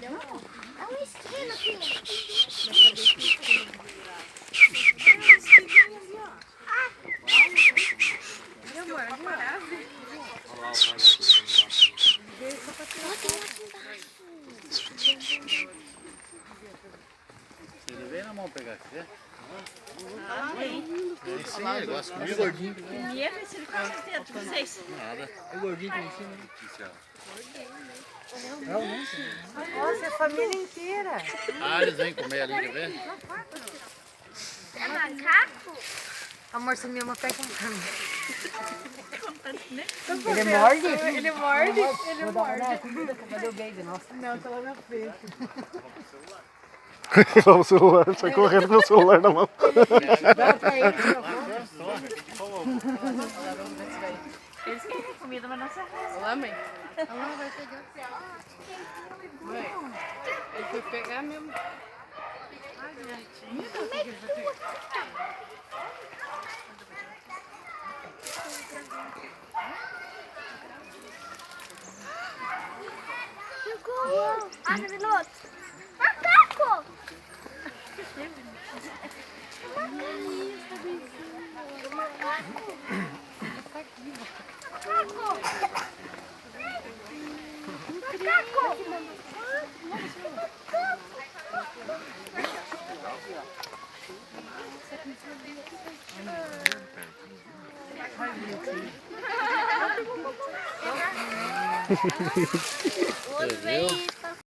É uma esquina, filho. Ele vem na mão pegar, quer ver? Sim, ele gosta comigo. Gordinho. Minha vê se ele gosta de vocês. Nada. É gordinho que em cima. Nossa, é a família inteira. Ah, eles vêm comer ali, quer ver? É macaco? Amor, se minha mãe pega um cano. Ele morde? Ele morde? Ele morde. Cadê o baby? Nossa. Não, tá lá na frente. O celular, sai correndo com o celular na mão. Dá pra ele, por favor. Eles querem comida, mas não se arrasa. Olá, mãe. Mãe, ele foi pegar mesmo. Chegou. Ah, minutos. Macaco! Você viu?